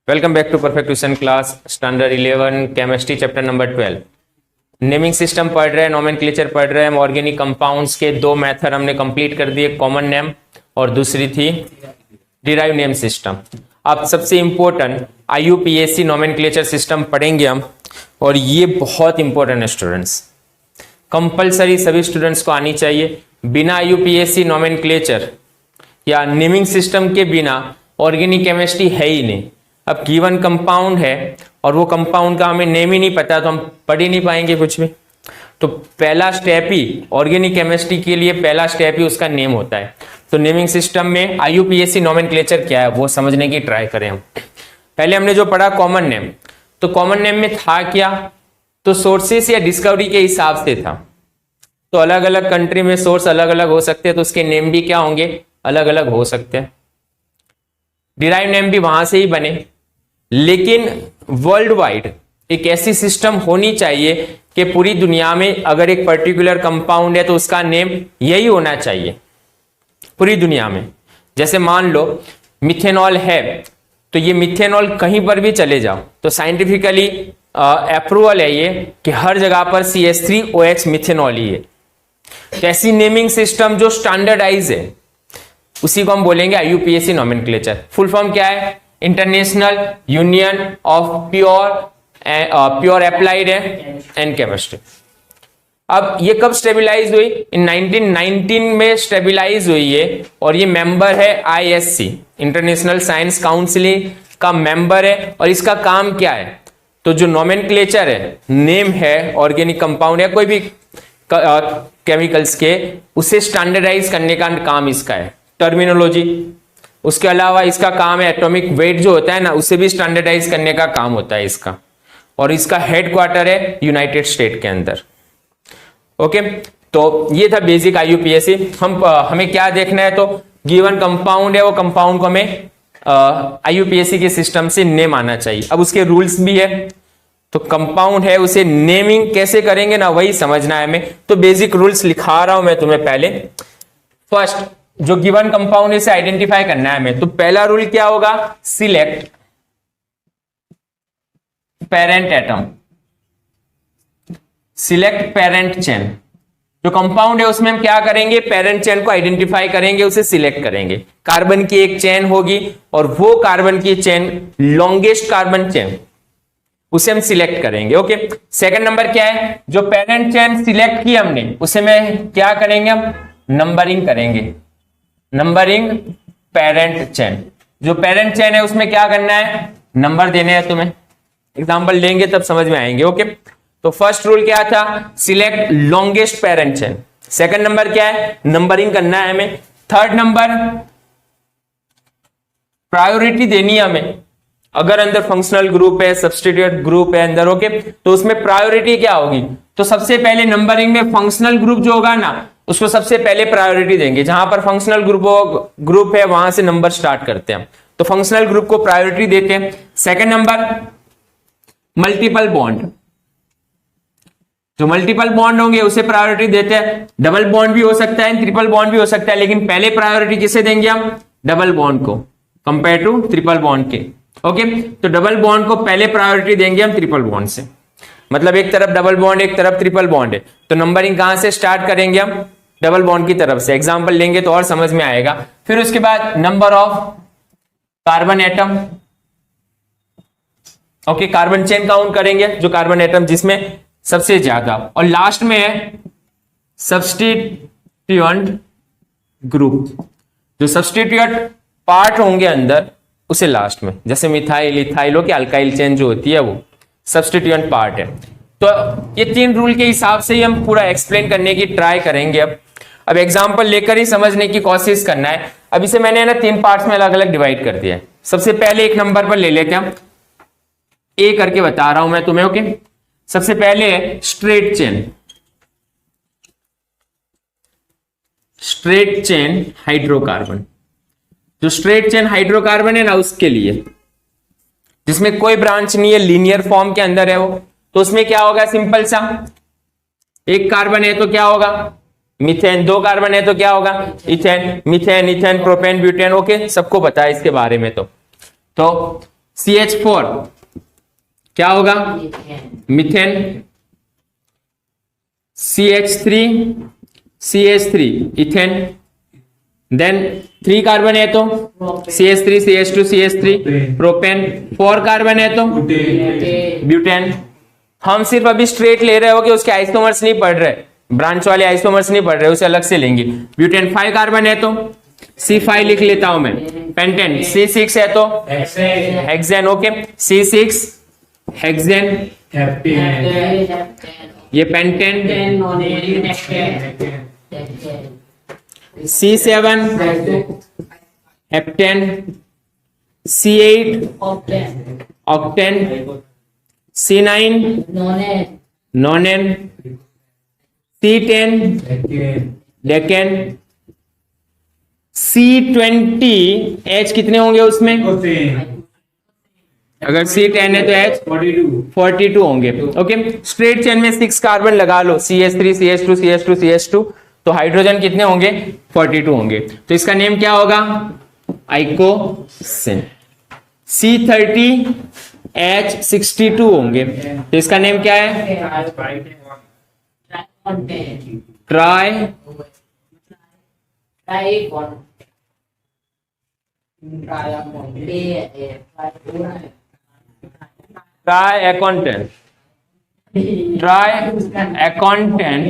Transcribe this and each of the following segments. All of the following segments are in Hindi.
Welcome back to perfect tuition class standard 11 chemistry chapter number 12। Naming system पढ़ रहे हैं, नोमेनक्लेचर पढ़ रहे हैं। ऑर्गेनिक कंपाउंड्स के दो मेथड हमने कंप्लीट कर दिए, कॉमन नेम और दूसरी थी डिराइव नेम सिस्टम। अब सबसे इंपॉर्टेंट IUPAC नोमेनक्लेचर सिस्टम पढ़ेंगे हम, और ये बहुत इंपॉर्टेंट है स्टूडेंट्स, कंपलसरी सभी स्टूडेंट्स को आनी चाहिए। बिना IUPAC नोमेनक्लेचर या नेमिंग सिस्टम के बिना ऑर्गेनिक केमिस्ट्री है ही नहीं। अब गिवन कंपाउंड है और वो कंपाउंड का हमें नेम ही नहीं पता, तो हम पढ़ ही नहीं पाएंगे कुछ भी। तो पहला स्टेप ही ऑर्गेनिक केमिस्ट्री के लिए, पहला स्टेप ही उसका नेम होता है। तो नेमिंग सिस्टम में IUPAC नोमेनक्लेचर क्या है वो समझने की ट्राई करें हम। पहले हमने जो पढ़ा कॉमन नेम, तो कॉमन नेम में था क्या, तो सोर्सेस या डिस्कवरी के हिसाब से था। तो अलग अलग कंट्री में सोर्स अलग अलग हो सकते हैं, तो उसके नेम भी क्या होंगे, अलग अलग हो सकते हैं। डिराइव नेम भी वहां से ही बने, लेकिन वर्ल्ड वाइड एक ऐसी सिस्टम होनी चाहिए कि पूरी दुनिया में अगर एक पर्टिकुलर कंपाउंड है तो उसका नेम यही होना चाहिए पूरी दुनिया में। जैसे मान लो मिथेनॉल है, तो ये मिथेनॉल कहीं पर भी चले जाओ तो साइंटिफिकली अप्रूवल है ये कि हर जगह पर CH3OH मिथेनॉल ही है। तो ऐसी नेमिंग सिस्टम जो स्टैंडर्डाइज है उसी को हम बोलेंगे IUPAC नोमेनक्लेचर। फुल फॉर्म क्या है, international union of pure applied and chemistry. अब ये कब स्टेबलाइज हुई, इन 1919 में स्टेबलाइज हुई है, और ये मेंबर है ISC इंटरनेशनल साइंस काउंसिल का मेंबर है। और इसका काम क्या है, तो जो नोमेनक्लेचर है, नेम है ऑर्गेनिक कंपाउंड है कोई भी केमिकल्स के, उसे स्टैंडर्डाइज करने का काम इसका है, टर्मिनोलॉजी। उसके अलावा इसका काम है एटॉमिक वेट जो होता है ना, उसे भी स्टैंडर्डाइज करने का काम होता है इसका। और इसका हेडक्वार्टर है यूनाइटेड स्टेट के अंदर। ओके, तो ये था बेसिक IUPAC। हमें क्या देखना है, तो गिवन कंपाउंड है, वो कंपाउंड को हमें IUPAC के सिस्टम से नेम आना चाहिए। अब उसके रूल्स भी है, तो कंपाउंड है उसे नेमिंग कैसे करेंगे ना, वही समझना है हमें। तो बेसिक रूल्स लिखा रहा हूं मैं तुम्हें पहले। फर्स्ट, जो गिवन कंपाउंड इसे आइडेंटिफाई करना है हमें, तो पहला रूल क्या होगा, select parent atom, select parent chain. जो कंपाउंड है उसमें हम क्या करेंगे, पेरेंट चेन को आइडेंटिफाई करेंगे, उसे सिलेक्ट करेंगे। कार्बन की एक चेन होगी और वो कार्बन की चेन लॉन्गेस्ट कार्बन चेन, उसे हम सिलेक्ट करेंगे। ओके, सेकंड नंबर क्या है, जो पेरेंट चेन सिलेक्ट की हमने उसे में क्या करेंगे, हम नंबरिंग करेंगे, नंबरिंग पेरेंट चेन। जो पेरेंट चेन है उसमें क्या करना है, नंबर देने हैं तुम्हें। एग्जांपल लेंगे तब समझ में आएंगे। ओके, तो फर्स्ट रूल क्या था, select longest parent chain. Second number क्या है, नंबरिंग करना है हमें। थर्ड नंबर, प्रायोरिटी देनी है हमें। अगर अंदर फंक्शनल ग्रुप है, सब्स्टिट्यूट ग्रुप है अंदर, ओके, तो उसमें प्रायोरिटी क्या होगी, तो सबसे पहले नंबरिंग में फंक्शनल ग्रुप जो होगा ना, उसको सबसे पहले प्रायोरिटी देंगे। जहां पर फंक्शनल ग्रुप है वहां से नंबर स्टार्ट करते हैं, तो फंक्शनल ग्रुप को प्रायोरिटी देते हैं। सेकंड नंबर, मल्टीपल बॉन्ड, जो मल्टीपल बॉन्ड होंगे उसे प्रायोरिटी देते हैं। डबल बॉन्ड भी हो सकता है, ट्रिपल बॉन्ड भी हो सकता है, लेकिन पहले प्रायोरिटी किसे देंगे हम, डबल बॉन्ड को कंपेयर टू ट्रिपल बॉन्ड के। ओके, तो डबल बॉन्ड को पहले प्रायोरिटी देंगे हम ट्रिपल बॉन्ड से। मतलब एक तरफ डबल बॉन्ड, एक तरफ ट्रिपल बॉन्ड है, तो नंबरिंग कहां से स्टार्ट करेंगे हम, डबल बॉन्ड की तरफ से। एग्जांपल लेंगे तो और समझ में आएगा। फिर उसके बाद number of carbon atom, okay, carbon chain count करेंगे, जो कार्बन एटम जिसमें सबसे ज्यादा। और लास्ट में है सब्स्टिट्यूएंट ग्रुप, जो सब्स्टिट्यूएंट पार्ट होंगे अंदर उसे लास्ट में, जैसे methyl, ethyl, okay, alkyl chain जो होती है वो सब्स्टिट्यूएंट पार्ट है। तो ये तीन रूल के हिसाब से ही हम पूरा एक्सप्लेन करने की ट्राई करेंगे। अब एग्जांपल लेकर ही समझने की कोशिश करना है। अब इसे मैंने ना तीन पार्ट्स में अलग अलग डिवाइड कर दिया है। सबसे पहले एक नंबर पर ले लेते हैं हम, ए करके बता रहा हूं मैं तुम्हें। ओके, सबसे पहले है straight chain, straight chain hydrocarbon. जो स्ट्रेट चेन हाइड्रोकार्बन है ना, उसके लिए जिसमें कोई ब्रांच नहीं है, लीनियर फॉर्म के अंदर है वो, तो उसमें क्या होगा, सिंपल सा, एक कार्बन है तो क्या होगा, मीथेन। दो कार्बन है तो क्या होगा, ethane, methane, ethane, propane, butane. Okay, सबको पता है इसके बारे में। तो CH4 क्या होगा? Methane. CH3 CH3 ethane. Then 3 carbon है तो CH3 CH2 CH3 propane. 4 carbon है तो ब्यूटेन। हम सिर्फ अभी स्ट्रेट ले रहे हो कि उसके आइसोमर्स नहीं पढ़ रहे, ब्रांच वाले आइसोमर्स नहीं पढ़ रहे, उसे अलग से लेंगे। ब्यूटेन 5 कार्बन है तो C5 लिख लेता हूं मैं। पेंटेन C6 है तो हेक्सेन। ओके, C6 हेक्सेन, ये pentane. C7 heptane. C8 octane. C9 नोनेन। C10 decane. C20 H कितने होंगे उसमें? अगर C10 है तो H 42 होंगे। ओके, स्ट्रेट चेन में 6 कार्बन लगा लो, CH3 CH2 CH2 CH2, तो हाइड्रोजन कितने होंगे? 42 होंगे। तो इसका नेम क्या होगा? आइकोसिन। C30 H62 होंगे, तो इसका नेम क्या है? ट्राई ट्राइएकोन्टेन। ट्राइएकोन्टेन।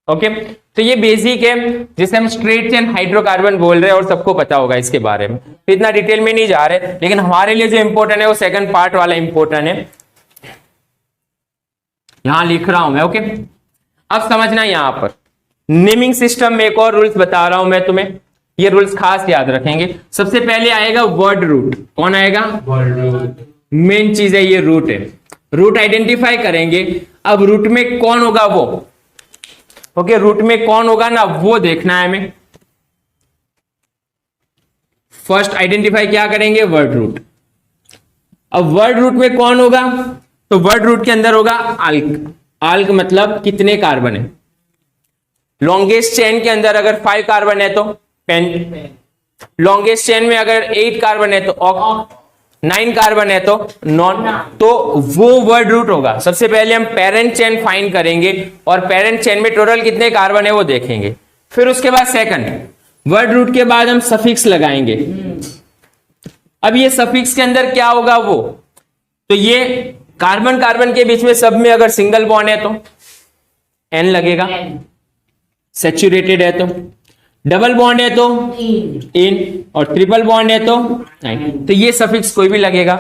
ओके, तो ये बेसिक है जिसे हम स्ट्रेट चेन हाइड्रोकार्बन बोल रहे हैं और सबको पता होगा इसके बारे में, तो इतना डिटेल में नहीं जा रहे, लेकिन हमारे लिए जो इंपॉर्टेंट है वो सेकंड पार्ट वाला इंपॉर्टेंट है, यहां लिख रहा हूं मैं। ओके, अब समझना यहां पर नेमिंग सिस्टम में एक और रूल्स बता रहा हूं मैं तुम्हें, ये रूल्स खास याद रखेंगे। सबसे पहले आएगा वर्ड रूट। कौन आएगा? Word root. मेन चीज है ये, रूट है। रूट आइडेंटिफाई करेंगे। अब रूट में कौन होगा वो, ओके, रूट में कौन होगा ना वो देखना है हमें। फर्स्ट आइडेंटिफाई क्या करेंगे? Word root. अब वर्ड रूट में कौन होगा? तो वर्ड रूट के अंदर होगा आल्क। आल्क मतलब कितने कार्बन है। लॉन्गेस्ट चेन के अंदर अगर 5 कार्बन है तो पेंट। लॉन्गेस्ट चेन में अगर 8 कार्बन है तो ऑक्ट। 9 कार्बन है तो नॉन। तो वो वर्ड रूट होगा। सबसे पहले हम पेरेंट चेन फाइंड करेंगे और पेरेंट चेन में टोटल कितने कार्बन है वो देखेंगे। फिर उसके बाद सेकंड वर्ड रूट के बाद हम सफिक्स लगाएंगे। अब ये सफिक्स के अंदर क्या होगा वो, तो ये कार्बन कार्बन के बीच में सब में अगर सिंगल बॉन्ड है तो एन लगेगा, सैचुरेटेड है तो, डबल बॉन्ड है तो इन, और ट्रिपल बॉन्ड है तो नाइन। तो ये सफिक्स कोई भी लगेगा,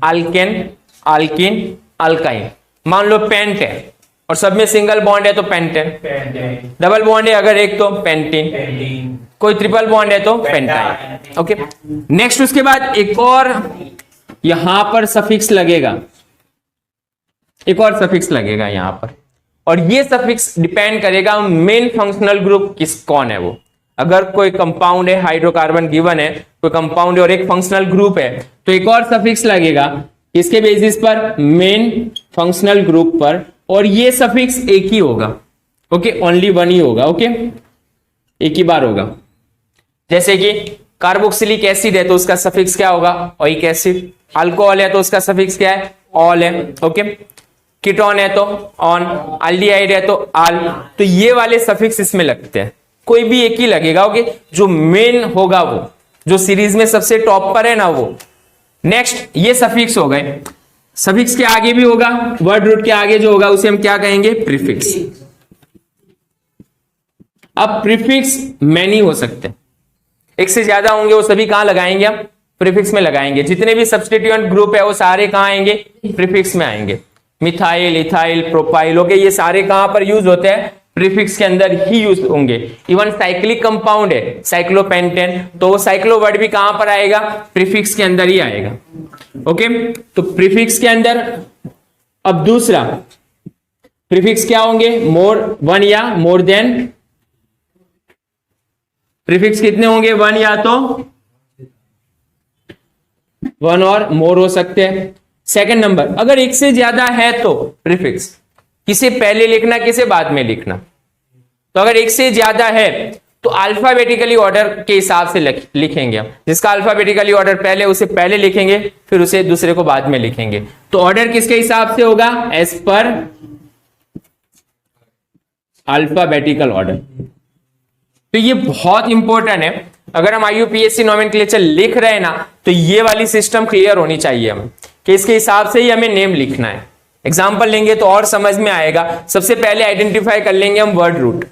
अल्केन, अल्किन, अल्काइन। मान लो पेंट है और सब में सिंगल बॉन्ड है तो पेंटेन, डबल बॉन्ड है अगर एक तो पेंटीन, कोई ट्रिपल बॉन्ड है तो पेंटाइन। ओके, नेक्स्ट उसके बाद एक और यहां पर सफिक्स लगेगा, एक और सफिक्स लगेगा यहां पर, और ये सफिक्स डिपेंड करेगा मेन फंक्शनल ग्रुप कौन है वो। अगर कोई कंपाउंड है, हाइड्रोकार्बन गिवन है, कोई कंपाउंड है और एक फंक्शनल ग्रुप है, तो एक और सफिक्स लगेगा इसके बेसिस पर, मेन फंक्शनल ग्रुप पर, और ये सफिक्स एक ही होगा। ओके, ओनली वन ही होगा। ओके, एक ही बार होगा। जैसे कि कार्बोक्सिलिक एसिड है तो उसका सफिक्स क्या होगा? Oic acid. अल्कोहल है तो उसका सफिक्स क्या है? ऑल है। ओके, कीटोन है तो ऑन, एल्डिहाइड है तो आल। तो ये वाले सफिक्स इसमें लगते हैं, कोई भी एक ही लगेगा। ओके, जो मेन होगा वो, जो सीरीज में सबसे टॉप पर है ना वो। नेक्स्ट ये सफिक्स हो गए। सफिक्स के आगे भी होगा, वर्ड रूट के आगे जो होगा उसे हम क्या कहेंगे? प्रीफिक्स। अब प्रीफिक्स मैनी हो सकते हैं, एक से ज्यादा होंगे, वो सभी कहां लगाएंगे? हम प्रीफिक्स में लगाएंगे। जितने भी सब्स्टिट्यूएंट ग्रुप है वो सारे कहां आएंगे? प्रीफिक्स में आएंगे। मिथाइल, इथाइल, प्रोपाइल, ओके, ये सारे कहां पर यूज होते हैं? प्रीफिक्स के अंदर ही यूज होंगे। इवन साइक्लिक कंपाउंड है साइक्लोपेंटेन, तो वो साइक्लो वर्ड भी कहां पर आएगा? प्रीफिक्स के अंदर ही आएगा। ओके, तो प्रीफिक्स के अंदर अब दूसरा प्रीफिक्स क्या होंगे? मोर, वन या मोर देन। प्रीफिक्स कितने होंगे? वन या तो वन और मोर हो सकते हैं। सेकंड नंबर, अगर एक से ज्यादा है तो प्रीफिक्स किसे पहले लिखना, किसे बाद में लिखना? तो अगर एक से ज्यादा है तो अल्फाबेटिकली ऑर्डर के हिसाब से लिखेंगे हम। जिसका अल्फाबेटिकली ऑर्डर पहले, उसे पहले लिखेंगे, फिर उसे दूसरे को बाद में लिखेंगे। तो ऑर्डर किसके हिसाब से होगा? As per alphabetical order. तो ये बहुत इंपॉर्टेंट है। अगर हम IUPAC नोमेनक्लेचर लिख रहे हैं ना, तो ये वाली सिस्टम क्लियर होनी चाहिए हमें कि इसके हिसाब से ही हमें नेम लिखना है। एग्जाम्पल लेंगे तो और समझ में आएगा। सबसे पहले आइडेंटिफाई कर लेंगे हम वर्ड रूट।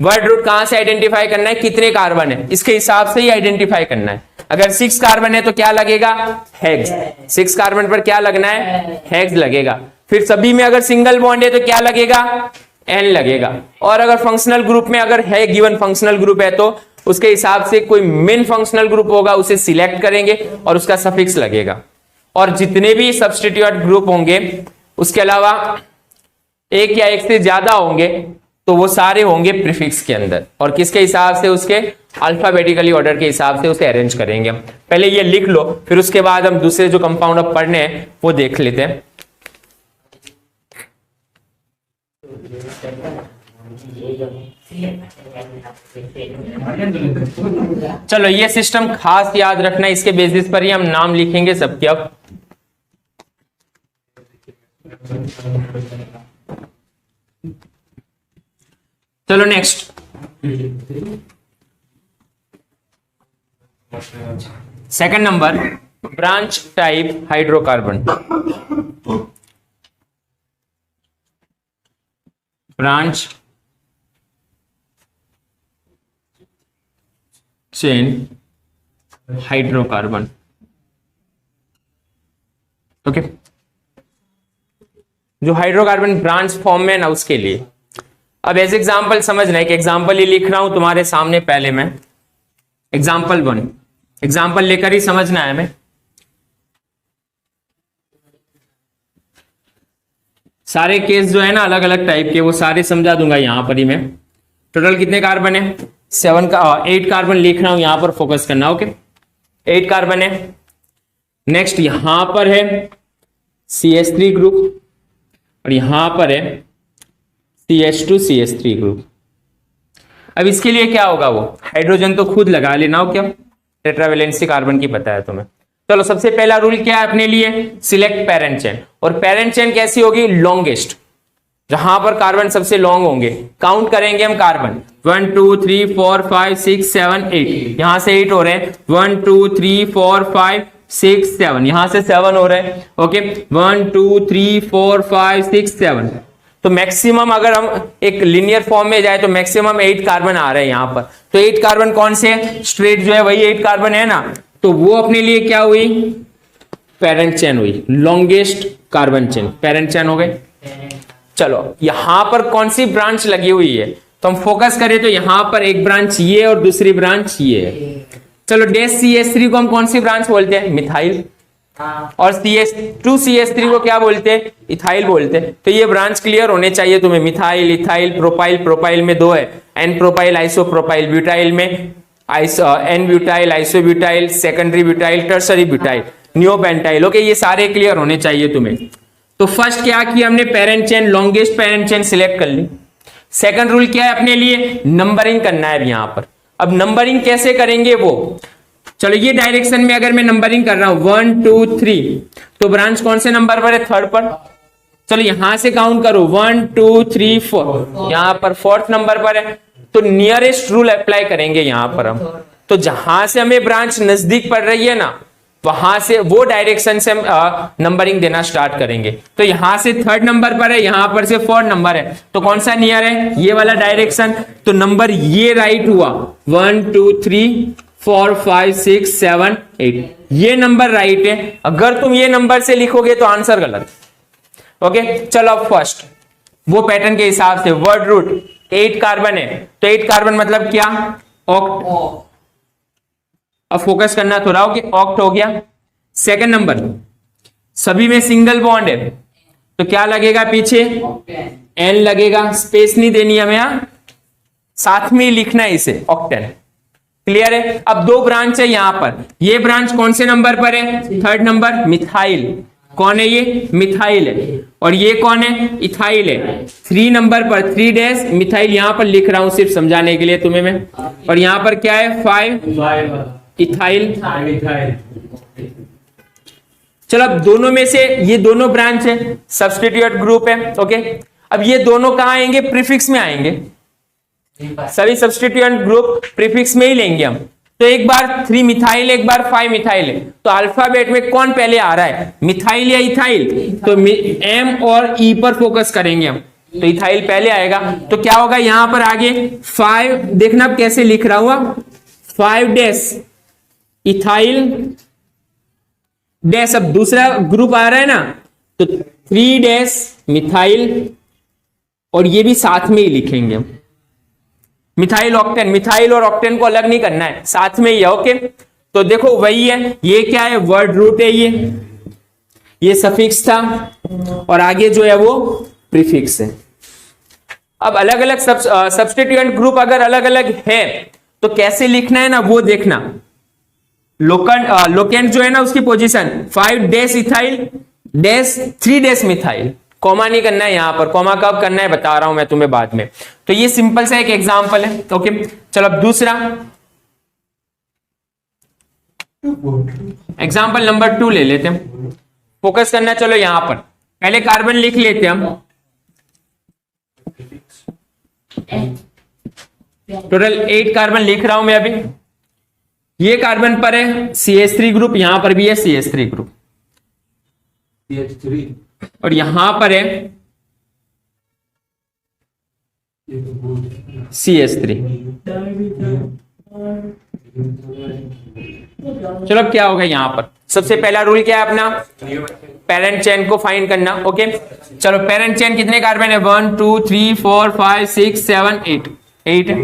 वर्ड रूट कहां से आइडेंटिफाई करना है? कितने कार्बन है, इसके हिसाब से ही आइडेंटिफाई करना है। अगर 6 कार्बन है तो क्या लगेगा? हेक्स। 6 कार्बन पर क्या लगना है? हेक्स लगेगा। फिर सभी में अगर सिंगल बॉन्ड है तो क्या लगेगा? N लगेगा। और अगर फंक्शनल ग्रुप में अगर है, गिवन फंक्शनल ग्रुप है, तो उसके हिसाब से कोई मेन फंक्शनल ग्रुप होगा, उसे सिलेक्ट करेंगे और उसका सफिक्स लगेगा। और जितने भी सब्स्टिट्यूट ग्रुप होंगे, उसके अलावा एक या एक से ज्यादा होंगे, तो वो सारे होंगे प्रीफिक्स के अंदर। और किसके हिसाब से? उसके अल्फाबेटिकली ऑर्डर के हिसाब से उसे अरेंज करेंगे। पहले ये लिख लो, फिर उसके बाद हम दूसरे जो कंपाउंड अब पढ़ने हैं वो देख लेते हैं। चलो, ये सिस्टम खास याद रखना, इसके बेसिस पर ही हम नाम लिखेंगे सबके। अब चलो next, second number, branch type hydrocarbon. Branch chain hydrocarbon. Okay, जो हाइड्रोकार्बन ब्रांच फॉर्म में ना, उसके लिए अब एज एग्जाम्पल समझना है कि एग्जाम्पल ही लिख रहा हूं तुम्हारे सामने। पहले मैं एग्जाम्पल 1 एग्जाम्पल लेकर ही समझना है हमें। सारे केस जो है ना अलग अलग टाइप के, वो सारे समझा दूंगा यहां पर ही मैं। टोटल कितने कार्बन है? 8 कार्बन लिख रहा हूं, यहां पर फोकस करना। ओके, 8 कार्बन है। नेक्स्ट यहां पर है CH3 ग्रुप, और यहां पर है CH2 CH3 ग्रुप। अब इसके लिए क्या होगा? वो हाइड्रोजन तो खुद लगा लेना हो। क्या टेट्रावेलेंसी कार्बन की पता है तुम्हें। चलो, सबसे पहला रूल क्या है अपने लिए? Select parent chain. और पेरेंट चेन कैसी होगी? लॉन्गेस्ट, जहां पर कार्बन सबसे लॉन्ग होंगे। काउंट करेंगे हम कार्बन, 1 2 3 4 5 6 7 8, यहां से 8 हो रहे हैं। 1 2 3 4 5 6 7, यहां से 7 हो रहे हैं। ओके, 1 2 3 4 5 6 7। तो मैक्सिमम अगर हम एक लिनियर फॉर्म में जाए तो मैक्सिमम 8 कार्बन आ रहे हैं यहां पर। तो 8 कार्बन कौन से? स्ट्रेट जो है वही 8 कार्बन है ना। तो वो अपने लिए क्या हुई? पेरेंट चेन हुई, longest carbon chain, parent chain हो गए। चलो, यहां पर कौन सी ब्रांच लगी हुई है? तो हम फोकस करें तो यहां पर एक ब्रांच ये और दूसरी ब्रांच ये है। चलो, डैश CH3 को हम कौन सी ब्रांच बोलते हैं? मिथाइल। और CH2 CH3 को क्या बोलते हैं? इथाइल बोलते हैं। तो ये ब्रांच क्लियर होने चाहिए तुम्हें। मिथाइल, इथाइल, प्रोपाइल, प्रोपाइल में 2 है, एन प्रोपाइल, आइसोप्रोपाइल, ब्यूटाइल में n butyl, isobutyl, secondary butyl, tertiary butyl, neopentyl. Okay, ये सारे क्लियर होने चाहिए तुम्हें। तो फर्स्ट क्या किया हमने? Parent chain, longest parent chain select कर ली। सेकंड रूल क्या है अपने लिए? नंबरिंग करना है यहां पर। अब नंबरिंग कैसे करेंगे वो? चलो, ये डायरेक्शन में अगर मैं नंबरिंग कर रहा हूं 1 2 3, तो ब्रांच कौन से नंबर पर है? 3rd पर। चलो, यहां से काउंट करो 1 2 3 4, यहां पर 4th नंबर पर है। तो नियरेस्ट रूल अप्लाई करेंगे यहां पर हम। तो जहां से हमें ब्रांच नजदीक पड़ रही है ना, वहां से वो डायरेक्शन से हम नंबरिंग देना स्टार्ट करेंगे। तो यहां से 3rd नंबर पर है, यहां पर से 4th नंबर है, तो कौन सा नियर है? ये वाला डायरेक्शन। तो नंबर ये राइट हुआ, 1 2 3 4 5 6 7 8, ये नंबर राइट है। अगर तुम ये नंबर से लिखोगे तो आंसर गलत। ओके, चलो अब फर्स्ट वो पैटर्न के हिसाब से वर्ड रूट 8 कार्बन है, तो 8 कार्बन मतलब क्या? ऑक्ट। अब फोकस करना थोड़ा हो कि ऑक्ट हो गया। सेकंड नंबर, सभी में सिंगल बॉन्ड है, तो क्या लगेगा पीछे? एन लगेगा। स्पेस नहीं देनी हमें, यहां साथ में ही लिखना है इसे, ऑक्टेन। क्लियर है? अब 2 ब्रांच है यहां पर। ये ब्रांच कौन से नंबर पर है? 3rd number, methyl. कौन है ये? मिथाइल है। और ये कौन है? इथाइल है। 3 नंबर पर 3 डैश मिथाइल यहां पर लिख रहा हूं सिर्फ समझाने के लिए तुम्हें मैं। और यहां पर क्या है? 5 इथाइल। चलो अब दोनों में से ये दोनों ब्रांच है, सब्स्टिट्यूट ग्रुप है। ओके, अब ये दोनों कहां आएंगे? प्रीफिक्स में आएंगे। सभी सब्स्टिट्यूएंट ग्रुप प्रीफिक्स में ही लेंगे हम। तो एक बार 3 मिथाइल, एक बार 5 मिथाइल है। तो अल्फाबेट में कौन पहले आ रहा है? मिथाइल या इथाइल? तो एम और ई पर फोकस करेंगे हम। तो इथाइल पहले आएगा। तो क्या होगा यहां पर आगे? 5, देखना अब कैसे लिख रहा हुआ, 5 डैश इथाइल डैश। अब दूसरा ग्रुप आ रहा है ना, तो 3 डैश मिथाइल, और ये भी साथ में ही लिखेंगे हम। मिथाइल ऑक्टेन, मिथाइल और ऑक्टेन को अलग नहीं करना है, साथ में ही है। ओके, तो देखो वही है। ये क्या है? वर्ड रूट है। ये सफिक्स था, और आगे जो है वो प्रीफिक्स है। अब अलग अलग सब्स्टिट्यूएंट ग्रुप अगर अलग अलग है तो कैसे लिखना है ना, वो देखना। लोकेंट जो है ना, उसकी position 5 dash ethyl dash 3 dash methyl. Comma नहीं करना है यहां पर। कॉमा कब करना है बता रहा हूं मैं तुम्हें बाद में। तो ये सिंपल सा एक एग्जांपल है। ओके, चलो अब दूसरा एग्जांपल नंबर 2 ले लेते हैं। फोकस करना, चलो यहां पर पहले कार्बन लिख लेते हैं हम। टोटल 8 कार्बन लिख रहा हूं मैं अभी। ये कार्बन पर है CH3 ग्रुप, यहां पर भी है CH3 ग्रुप, और यहां पर है CH3। चलो अब क्या होगा यहां पर? सबसे पहला रूल क्या है अपना? पेरेंट चेन को फाइंड करना। ओके, चलो पेरेंट चेन कितने कार्बन है? 1 2 3 4 5 6 7 8 8 है।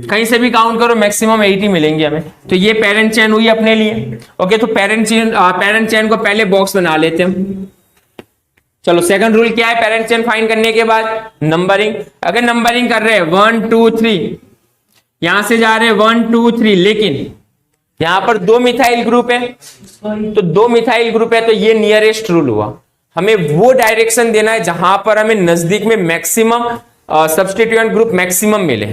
कहीं से भी काउंट करो, मैक्सिमम 8 ही मिलेंगे हमें। तो ये पेरेंट चेन हुई अपने लिए। ओके, तो पेरेंट चेन को पहले बॉक्स बना लेते हैं। चलो सेकंड रूल क्या है पेरेंट चेन फाइंड करने के बाद? नंबरिंग। अगर नंबरिंग कर रहे हैं 1 2 3, यहां से जा रहे हैं 1 2 3, लेकिन यहां पर 2 मिथाइल ग्रुप है, तो 2 मिथाइल ग्रुप है, तो ये नियरेस्ट रूल हुआ। हमें वो डायरेक्शन देना है जहां पर हमें नजदीक में मैक्सिमम सब्स्टिट्यूएंट ग्रुप मैक्सिमम मिले।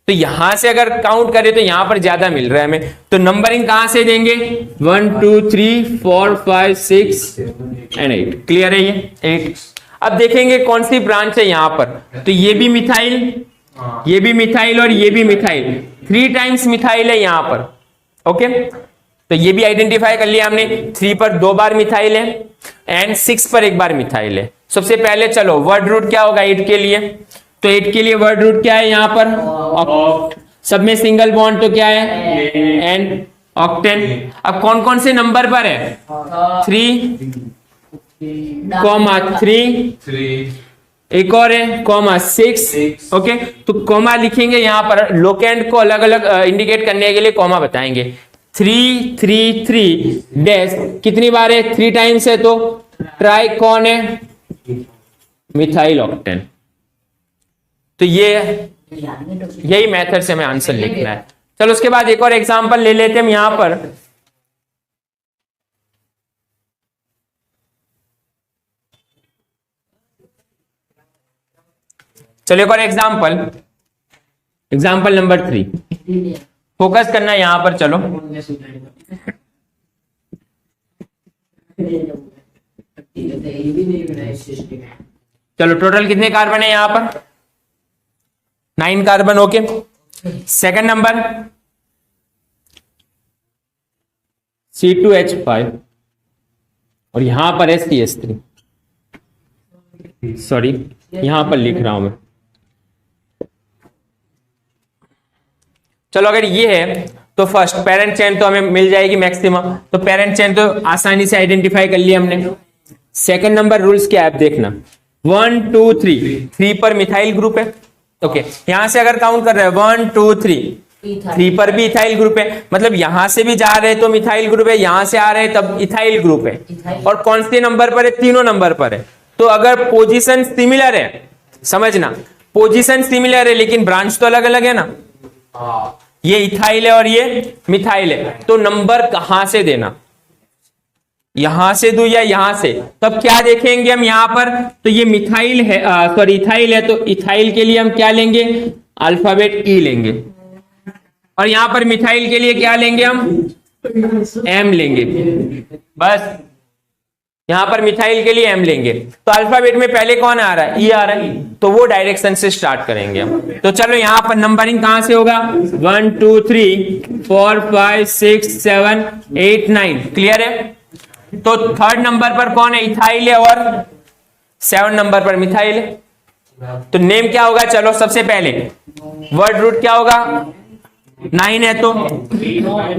तो यहां से अगर काउंट करें तो यहां पर ज्यादा मिल रहा है हमें। तो नंबरिंग कहां से देंगे? 1 2 3 4 5 6 एंड 8। क्लियर है ये 8। अब देखेंगे कौन सी ब्रांच है यहां पर। तो ये भी मिथाइल, ये भी मिथाइल, और ये भी मिथाइल। 3 टाइम्स मिथाइल है यहां पर। ओके, तो ये भी आइडेंटिफाई कर लिया हमने। 3 पर 2 बार मिथाइल है एंड 6 पर 1 बार मिथाइल है। सबसे पहले चलो वर्ड रूट क्या होगा 8 के लिए? तो 8 के लिए वर्ड रूट क्या है यहां पर? सब में सिंगल बॉन्ड, तो क्या है? N octane. अब कौन कौन से नंबर पर है? 3 कॉमा 3, एक और है कॉमा 6। ओके, तो कॉमा लिखेंगे यहां पर। लोकेंट को अलग अलग इंडिकेट करने के लिए कॉमा बताएंगे। 3 3 3 डैश कितनी बार है? 3 टाइम्स है, तो ट्राई कौन है? Methyl octane. तो ये यही मेथड से हमें आंसर लिखना है। चलो उसके बाद एक और एग्जांपल ले लेते हैं हम यहां पर। चलो एक और एग्जांपल नंबर 3। फोकस करना यहां पर। चलो चलो टोटल कितने कार्बन है यहां पर? 9 carbon. Okay, second number C2H5, और यहां पर है CH3। सॉरी, यहां पर लिख रहा हूं मैं। चलो अगर ये है तो फर्स्ट पेरेंट चेन तो हमें मिल जाएगी मैक्सिमम। तो पेरेंट चेन तो आसानी से आइडेंटिफाई कर लिया हमने। सेकंड नंबर रूल्स क्या है आप देखना। 1 2 3 पर मिथाइल ग्रुप है। ओके, यहां से अगर काउंट कर रहे हैं 1 2 3 पर भी इथाइल ग्रुप है। मतलब यहां से भी जा रहे हैं तो मिथाइल ग्रुप है, यहां से आ रहे हैं तब इथाइल ग्रुप है। और कौन से नंबर पर है? तीनों नंबर पर है। तो अगर पोजीशन सिमिलर है, समझना पोजीशन सिमिलर है लेकिन ब्रांच तो अलग अलग है ना। ये इथाइल है और ये मिथाइल है, तो नंबर कहां से देना? यहां से दूं या यहां से, तब क्या देखेंगे हम यहां पर, तो ये मिथाइल है, सॉरी इथाइल है, तो इथाइल के लिए हम क्या लेंगे, अल्फाबेट ई लेंगे, और यहां पर मिथाइल के लिए क्या लेंगे हम, एम लेंगे। बस यहां पर मिथाइल के लिए एम लेंगे, तो अल्फाबेट में पहले कौन आ रहा है, ई आ रहा है, तो वो डायरेक्शन से स्टार्ट करेंगे हम। तो चलो यहां पर नंबरिंग कहां से होगा, 1 2 3 4 5 6 7 8 9, क्लियर है। तो थर्ड नंबर पर कौन है, इथाइल है, और 7 नंबर पर मिथाइल है। तो नेम क्या होगा, चलो सबसे पहले वर्ड रूट क्या होगा, 9 है तो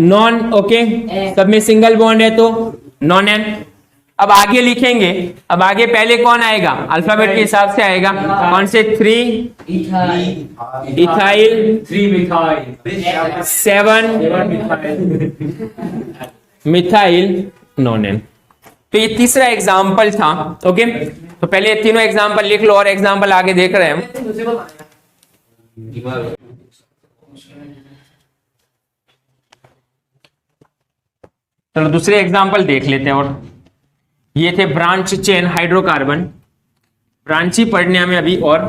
नॉन, ओके, सब में सिंगल बॉन्ड है तो नॉन एन। अब आगे लिखेंगे, अब आगे पहले कौन आएगा, अल्फाबेट के हिसाब से आएगा, कौन से, 3 इथाइल, 7 मिथाइल, नॉन एन। तो ये तीसरा एग्जाम्पल था, ओके। तो पहले ये तीनों एग्जाम्पल लिख लो, और एग्जाम्पल आगे देख रहे हैं हम। चलो दूसरे एग्जाम्पल देख लेते हैं। और ये थे ब्रांच चेन हाइड्रोकार्बन, ब्रांची पढ़ने हमें अभी, और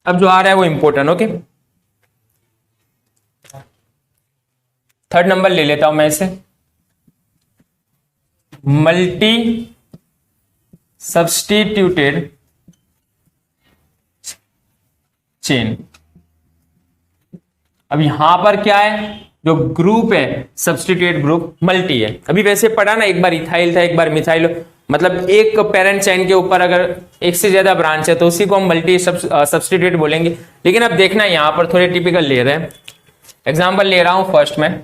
अब जो आ रहा है वो इंपॉर्टेंट, ओके। थर्ड नंबर ले लेता हूं मैं इसे, मल्टी सब्स्टिट्यूटेड चेन। अब यहां पर क्या है, जो ग्रुप है सब्स्टिट्यूट ग्रुप मल्टी है। अभी वैसे पढ़ा ना, एक बार इथाइल था, एक बार मिथाइल, मतलब एक पेरेंट चेन के ऊपर अगर एक से ज्यादा ब्रांच है तो उसी को हम मल्टी सब्स्टिट्यूट बोलेंगे। लेकिन अब देखना यहां पर थोड़े टिपिकल ले रहे हैं, एग्जाम्पल ले रहा हूं फर्स्ट में,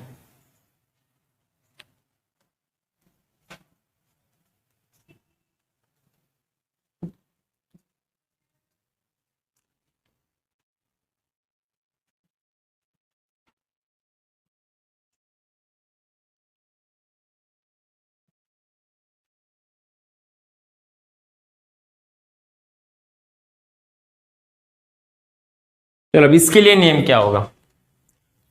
चलो अब इसके लिए नेम क्या होगा।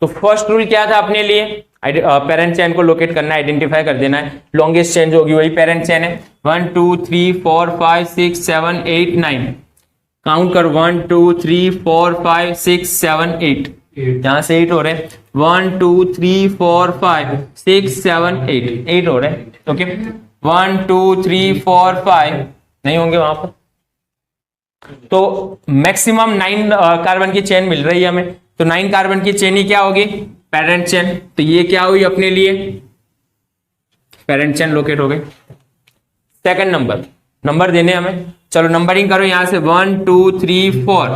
तो फर्स्ट रूल क्या था अपने लिए, पेरेंट चेन को लोकेट करना है, आइडेंटिफाई कर देना है, लॉन्गेस्ट चेन जो होगी वही पेरेंट चेन है। 1 2 3 4 5 6 7 8 9, काउंट कर, 1 2 3 4 5 6 7 8, यहां से 8 हो रहे हैं, 1 2 3 4 5 6 7 8, 8 हो रहे हैं, ओके। 1 2 3 4 5 नहीं होंगे वहां पर, तो मैक्सिमम 9 कार्बन की चेन मिल रही है हमें, तो 9 कार्बन की चेन ही क्या होगी, पेरेंट चेन। तो ये क्या हुई अपने लिए, पेरेंट चेन लोकेट हो गई। सेकंड नंबर देने हमें, चलो नंबरिंग करो यहां से, 1 2 3 4,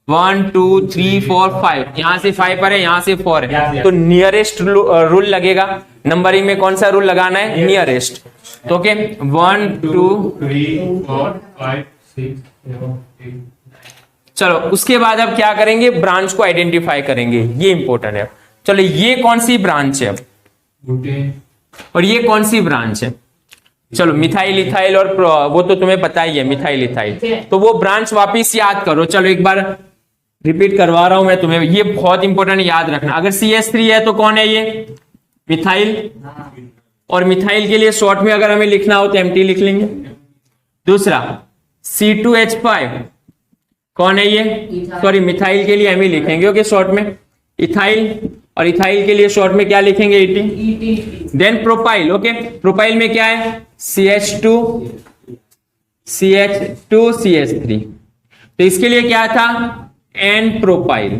1 2 3 4 5, यहां से 5 पर है, यहां से 4 है, तो नियरेस्ट रूल लगेगा। नंबरिंग में कौन सा रूल लगाना है, नियरेस्ट। तो ओके, 1 2 3 4 5 6 7 8। चलो उसके बाद अब क्या करेंगे, ब्रांच को आइडेंटिफाई करेंगे, ये इंपॉर्टेंट है। चलो ये कौन सी ब्रांच है अब, और ये कौन सी ब्रांच है, चलो मिथाइल इथाइल, और वो तो तुम्हें पता ही है मिथाइल इथाइल, तो वो ब्रांच वापिस याद करो। चलो एक बार रिपीट करवा रहा हूं मैं तुम्हें, ये बहुत इंपॉर्टेंट याद रखना। अगर CH3 है तो कौन है ये, मिथाइल, और मिथाइल के लिए शॉर्ट में अगर हमें लिखना हो तो MT लिख लेंगे। दूसरा C2H5 कौन है ये, सॉरी मिथाइल के लिए हम ही लिखेंगे, ओके, शॉर्ट में इथाइल, और इथाइल के लिए शॉर्ट में क्या लिखेंगे, ET। Then propyl, okay, propyl में क्या है, CH2 CH3, तो इसके लिए क्या था, N प्रोपाइल।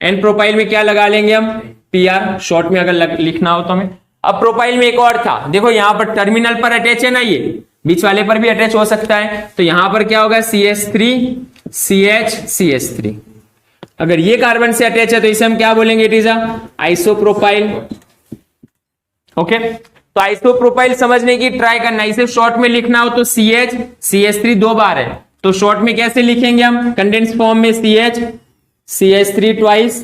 N प्रोपाइल में क्या लगा लेंगे हम, PR, शॉर्ट में अगर लिखना हो तो हमें। अब प्रोपाइल में एक और था, देखो यहां पर टर्मिनल पर अटैच है ना, ये बीच वाले पर भी अटैच हो सकता है, तो यहां पर क्या होगा, CH3 CH3। अगर ये कार्बन से अटैच है तो इसे हम क्या बोलेंगे, इट इज आइसोप्रोपाइल, ओके। तो आइसोप्रोपाइल समझने की ट्राई करना, इसे शॉर्ट में लिखना हो तो CH3 दो बार है, तो शॉर्ट में कैसे लिखेंगे हम, कंडेंस फॉर्म में CH3 ट्वाइस,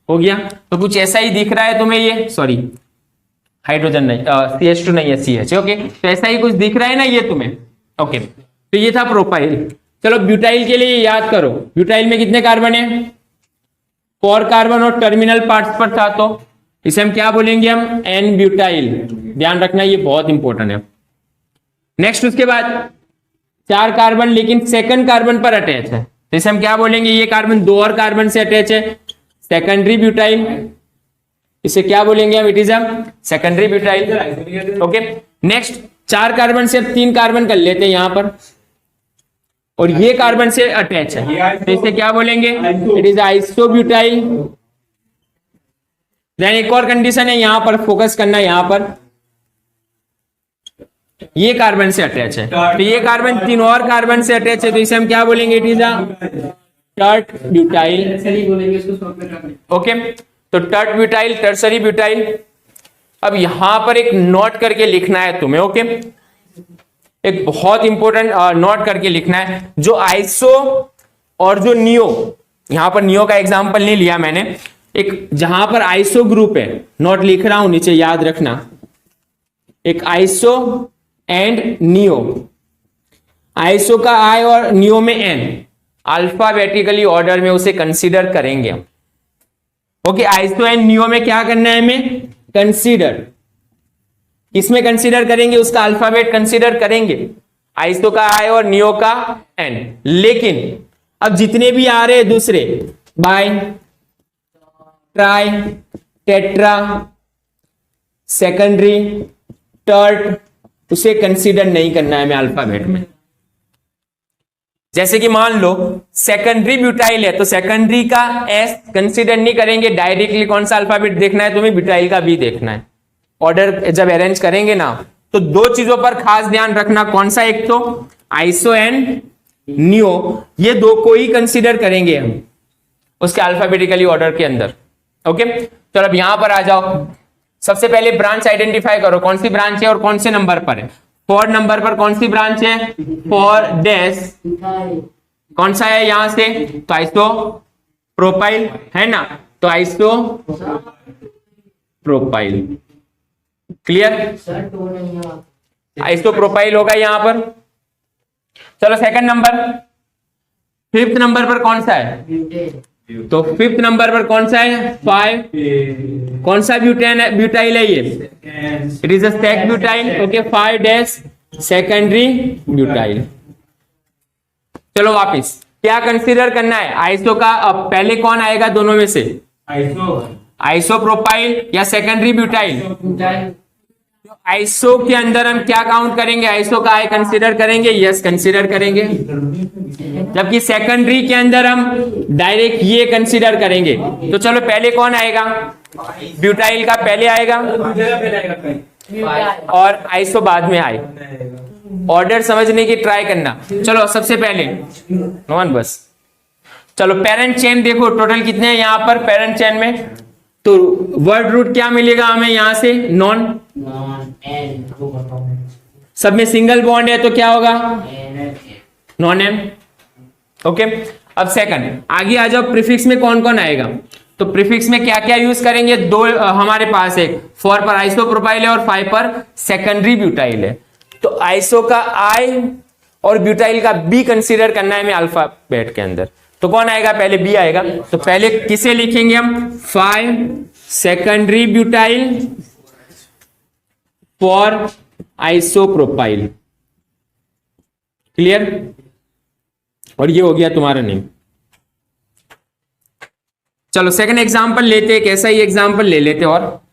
हो गया। तो कुछ ऐसा ही दिख रहा है तुम्हें ये, सॉरी हाइड्रोजन नहीं, CH2 नहीं है, CH, ओके। तो ऐसा ही कुछ दिख रहा है ना ये तुम्हें, ओके। तो ये था प्रोपाइल। चलो ब्यूटाइल के लिए याद करो, ब्यूटाइल में कितने कार्बन है? 4 कार्बन और टर्मिनल पार्ट्स पर था, तो इसे हम क्या बोलेंगे? हम एन ब्यूटाइल। ध्यान रखना ये बहुत इंपॉर्टेंट है। नेक्स्ट उसके बाद 4 कार्बन लेकिन सेकंड कार्बन पर अटैच है, तो इसे हम क्या बोलेंगे? ये कार्बन 2 और कार्बन से अटैच है, सेकेंडरी ब्यूटाइल। इसे क्या बोलेंगे हम? It is secondary butyl. Okay, next 4 carbon से अब 3 कार्बन कर लेते हैं यहां पर, और ये कार्बन से अटैच है, तो इसे क्या बोलेंगे? It is isobutyl. देन एक और कंडीशन है यहां पर, फोकस करना यहां पर, ये कार्बन से अटैच है, तो ये कार्बन 3 और कार्बन से अटैच है, तो इसे हम क्या बोलेंगे? It is tert butyl. Okay, तो टर्ट ब्यूटाइल, टर्सरी ब्यूटाइल। अब यहां पर एक नोट करके लिखना है तुम्हें। ओके, एक बहुत इंपॉर्टेंट नोट करके लिखना है, जो आइसो और जो नियो, यहां पर नियो का एग्जांपल नहीं लिया मैंने, एक जहां पर आइसो ग्रुप है, नोट लिख रहा हूं नीचे, याद रखना, एक आइसो एंड नियो। आइसो का आई और नियो में एन, अल्फाबेटिकली ऑर्डर में उसे कंसीडर करेंगे हम। ओके, आइसो एंड नियो में क्या करना है हमें? कंसीडर। इसमें कंसीडर करेंगे, उसका अल्फाबेट कंसीडर करेंगे, आइसो का आई और नियो का एन। लेकिन अब जितने भी आ रहे हैं दूसरे, bi, tri, tetra, secondary, tert, उसे कंसीडर नहीं करना है हमें अल्फाबेट में। जैसे कि मान लो सेकेंडरी ब्यूटाइल है, तो सेकेंडरी का एस कंसीडर नहीं करेंगे, डायरेक्टली कौन सा अल्फाबेट देखना है तुम्हें? ब्यूटाइल का बी देखना है। ऑर्डर जब अरेंज करेंगे ना, तो 2 चीजों पर खास ध्यान रखना। कौन सा? एक तो आइसो एंड नियो, ये 2 को ही कंसीडर करेंगे हम उसके अल्फाबेटिकली ऑर्डर के अंदर। ओके, तो अब यहां पर आ जाओ। सबसे पहले ब्रांच आइडेंटिफाई करो, कौन सी ब्रांच है और कौन से नंबर पर है। 4 नंबर पर कौन सी ब्रांच है? 4 डैश, कौन सा है यहां से? तो आइसो प्रोपाइल है ना, तो iso propyl. Clear? Iso propyl होगा यहां पर। चलो सेकंड नंबर, 5th नंबर पर कौन सा है? तो 5th नंबर पर कौन सा है? 5। कौन सा ब्यूटाइल है ये? It is a sec butyl. Okay, 5 dash secondary butyl. चलो वापिस, क्या कंसीडर करना है? आइसो का अब पहले कौन आएगा दोनों में से? आइसो प्रोपाइल या सेकेंडरी ब्यूटाइल? आइसो के अंदर हम क्या काउंट करेंगे? आइसो का आई कंसीडर करेंगे, यस कंसीडर करेंगे। जबकि सेकेंडरी के अंदर हम डायरेक्ट ये कंसीडर करेंगे। तो चलो पहले कौन आएगा? ब्यूटाइल का पहले आएगा और आइसो बाद में आए। ऑर्डर समझने की ट्राई करना। चलो सबसे पहले नॉन, बस चलो पेरेंट चेन देखो, टोटल कितने हैं यहां पर पेरेंट चेन में? तो वर्ड रूट क्या मिलेगा हमें यहां से? नॉन। सब में सिंगल बॉन्ड है तो क्या होगा? Nonane. ओके, अब सेकंड आगे आ जाओ, प्रीफिक्स में कौन कौन आएगा? तो प्रीफिक्स में क्या क्या यूज करेंगे? 2 हमारे पास है, 4 पर आइसो प्रोपाइल है और 5 पर सेकेंडरी ब्यूटाइल है। तो आइसो का आई और ब्यूटाइल का बी कंसीडर करना है हमें अल्फाबेट के अंदर। तो कौन आएगा? पहले बी आएगा। तो पहले किसे लिखेंगे हम? 5 secondary butyl for isopropyl. Clear? और ये हो गया तुम्हारा नेम। चलो सेकंड एग्जांपल लेते, एक ऐसा ही एग्जांपल ले लेते और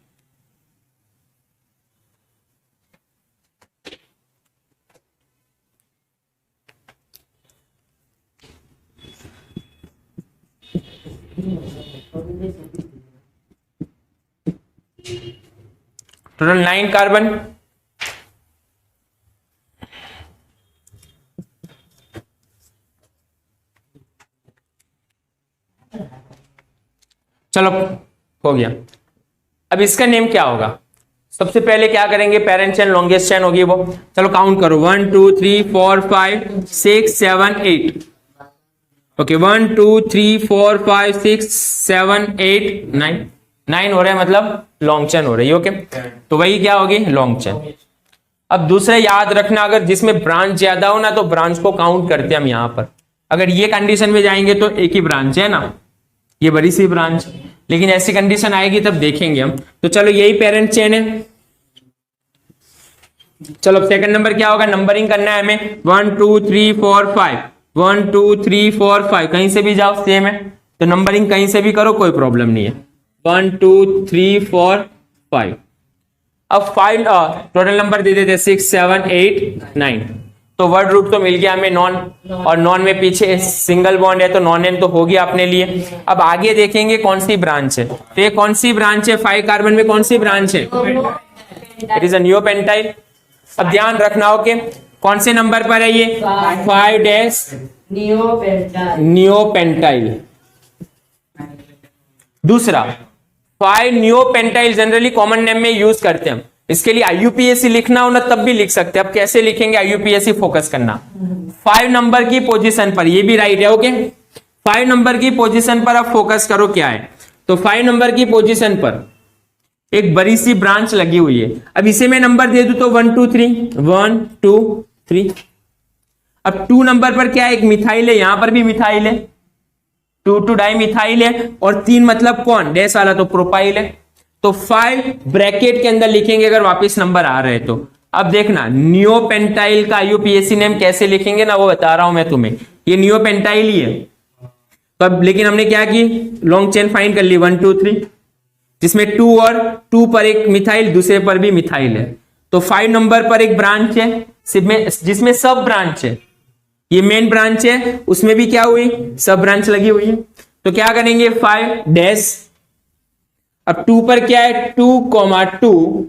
टोटल 9 कार्बन। चलो हो गया। अब इसका नेम क्या होगा? सबसे पहले क्या करेंगे? पेरेंट चेन, लॉन्गेस्ट चेन होगी वो। चलो काउंट करो, 1 2 3 4 5 6 7 8। ओके, 1 2 3 4 5 6 7 8 9 हो रहा है, मतलब लॉन्ग चेन हो रही है। ओके, तो वही क्या होगी? Long chain. अब दूसरा याद रखना, अगर जिसमें ब्रांच ज्यादा हो ना तो ब्रांच को काउंट करते हैं हम यहां पर। अगर ये कंडीशन में जाएंगे तो एक ही ब्रांच है ना, ये बड़ी सी ब्रांच, लेकिन ऐसी कंडीशन आएगी तब देखेंगे हम। तो चलो यही पेरेंट चेन है। चलो सेकंड नंबर क्या होगा, नंबरिंग करना है हमें 1 2 3 4 5, 1 2 3 4 5, कहीं से भी जाओ सेम है, तो नंबरिंग कहीं से भी करो कोई प्रॉब्लम नहीं है। 1 2 3 4 5। अब 5 टोटल नंबर दे देते 6 7 8 9, तो वर्ड रूट तो मिल गया हमें नॉन, और नॉन में पीछे सिंगल बॉन्ड है तो नॉन एन तो हो गया अपने लिए। अब आगे देखेंगे कौन सी ब्रांच है, तो ये कौन सी ब्रांच है, 5 कार्बन में कौन सी ब्रांच है, इट इज अ नियोपेंटाइल। अब ध्यान रखना हो कि कौन से नंबर पर है ये, 5 डैश नियोपेंटाइल। दूसरा 5 नियोपेंटाइल जनरली कॉमन नेम में यूज करते हैं हम, इसके लिए आईयूपीएसी लिखना हो ना तब भी लिख सकते हैं। अब कैसे लिखेंगे, आईयूपीएसी फोकस करना 5 नंबर की पोजीशन पर, ये भी राइट है ओके। 5 नंबर की पोजीशन पर अब फोकस करो क्या है, तो 5 नंबर की पोजीशन पर एक बड़ी सी ब्रांच लगी हुई है। अब इसे मैं नंबर दे दूं तो 1 2 3 1 2 3। अब 2 नंबर पर क्या है, एक मिथाइल है, यहां पर भी मिथाइल है, 2 2 डाई मिथाइल है, और 3 मतलब कौन, डैश वाला तो प्रोपाइल है। तो 5 ब्रैकेट के अंदर लिखेंगे अगर वापस नंबर आ रहे तो। अब देखना नियोपेंटाइल का आईयूपीएसी नेम कैसे लिखेंगे ना, वो बता रहा हूं मैं तुम्हें, ये नियोपेंटाइल ही है। तो अब लेकिन हमने क्या की, लॉन्ग चेन फाइंड कर ली 1 2 3, जिसमें 2 और 2 पर एक मिथाइल, दूसरे पर भी मिथाइल है। तो 5 नंबर पर एक ब्रांच है जिसमें सब ब्रांच है, ये मेन ब्रांच है, उसमें भी क्या हुई, सब ब्रांच लगी हुई है। तो क्या करेंगे 5 डैश, अब 2 पर क्या है 2,2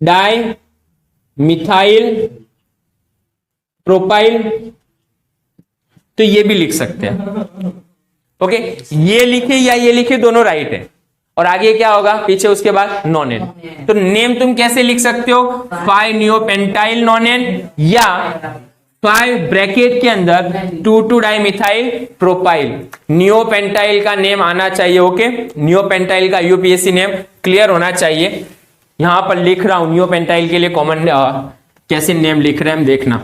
डाई मिथाइल प्रोपाइल, तो ये भी लिख सकते हैं ओके। ये लिखे या ये लिखे दोनों राइट है, और आगे क्या होगा पीछे उसके बाद नॉन एन। तो नेम तुम कैसे लिख सकते हो, 5 नियोपेंटाइल नॉन एन, या 5 ब्रैकेट के अंदर 2 2 डाई मिथाइल प्रोपाइल। नियोपेंटाइल का नेम आना चाहिए ओके, नियोपेंटाइल का यूपीएससी नेम क्लियर होना चाहिए। यहां पर लिख रहा हूं नियोपेंटाइल के लिए कॉमन कैसे नेम लिख रहे हैं हम देखना,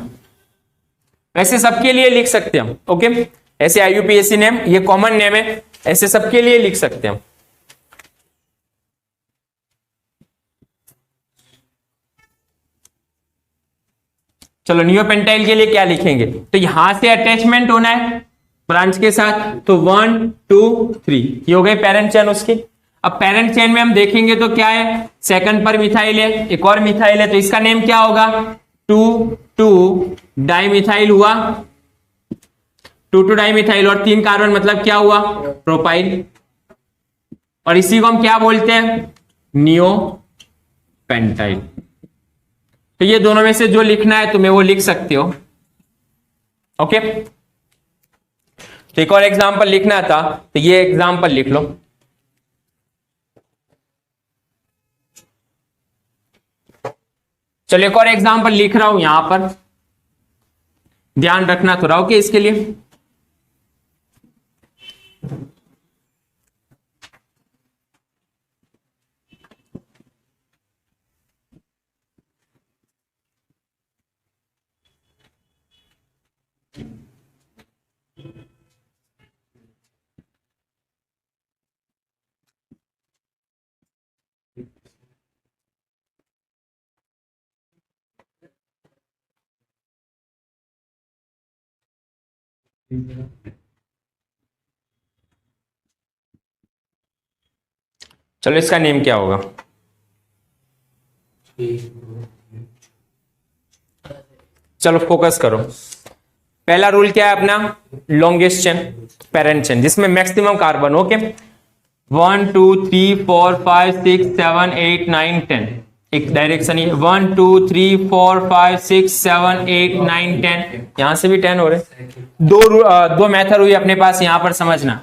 वैसे सबके लिए लिख सकते हैं हम ओके। ऐसे आईयूपीएससी नेम ये कॉमन नेम है, ऐसे सबके लिए लिख सकते हैं हम। चलो नियोपेंटाइल के लिए क्या लिखेंगे, तो यहां से अटैचमेंट होना है ब्रांच के साथ, तो 1 2 3 ये हो गए पेरेंट चेन उसकी। अब पेरेंट चेन में हम देखेंगे तो क्या है, सेकंड पर मिथाइल है, एक और मिथाइल है, तो इसका नेम क्या होगा 2 2 डाई मिथाइल हुआ, 2 2 डाई मिथाइल, और 3 कार्बन मतलब क्या हुआ प्रोपाइल, और इसी को हम क्या बोलते हैं नियोपेंटाइल। तो ये दोनों में से जो लिखना है तुम्हें वो लिख सकते हो ओके। तो एक और एग्जांपल लिखना था, तो ये एग्जांपल लिख लो। चलो एक और एग्जांपल लिख रहा हूं यहां पर, ध्यान रखना थोड़ा ओके इसके लिए। चलो इसका नेम क्या होगा, चलो फोकस करो। पहला रूल क्या है अपना, लॉन्गेस्ट चेन पेरेंट चेन जिसमें मैक्सिमम कार्बन ओके। 1 2 3 4 5 6 7 8 9 10, एक डायरेक्शन ही 1 2 3 4 5 6 7 8 9 10, यहां से भी 10 हो रहे। दो मेथड हुई अपने पास यहां पर समझना,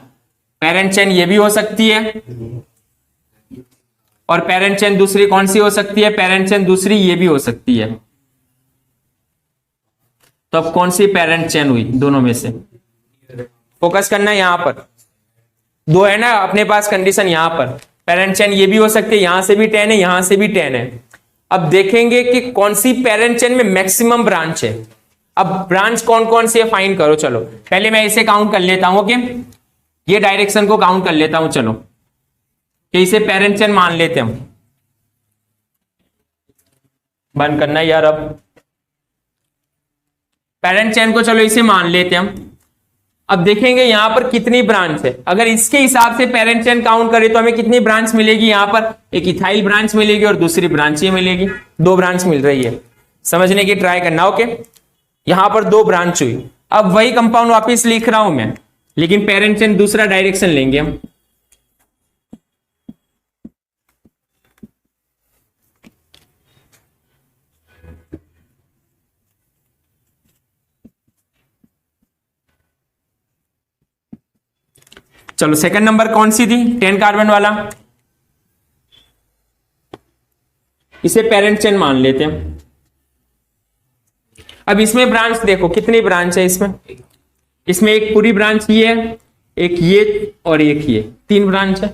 पेरेंट चेन ये भी हो सकती है, और पेरेंट चेन दूसरी कौन सी हो सकती है, पेरेंट चेन दूसरी ये भी हो सकती है। तो अब कौन सी पेरेंट चेन हुई दोनों में से, फोकस करना है यहां पर, दो है ना अपने पास कंडीशन, यहां पर पेरेंट चेन ये भी हो सकती है, यहां से भी 10 है, यहां से भी 10 है। अब देखेंगे कि कौन सी पेरेंट चेन में मैक्सिमम ब्रांच है। अब ब्रांच कौन कौन सी है फाइंड करो। चलो पहले मैं इसे काउंट कर लेता हूं, ओके, ये डायरेक्शन को काउंट कर लेता हूं। चलो कि इसे पेरेंट चेन मान लेते हैं हम। बंद करना यार। अब पेरेंट चेन को चलो इसे मान लेते हैं हम। अब देखेंगे यहां पर कितनी ब्रांच है। अगर इसके हिसाब से पेरेंट चेन काउंट करें तो हमें कितनी ब्रांच मिलेगी। यहां पर एक इथाइल ब्रांच मिलेगी और दूसरी ब्रांच ये मिलेगी। दो ब्रांच मिल रही है, समझने की ट्राई करना, ओके। यहां पर दो ब्रांच हुई। अब वही कंपाउंड वापस लिख रहा हूं मैं, लेकिन पेरेंट चेन दूसरा डायरेक्शन लेंगे हम। चलो सेकंड नंबर कौन सी थी, 10 कार्बन वाला, इसे पेरेंट चेन मान लेते हैं। अब इसमें ब्रांच देखो कितनी ब्रांच है इसमें। इसमें एक पूरी ब्रांच ये है, एक ये और एक ये, तीन ब्रांच है।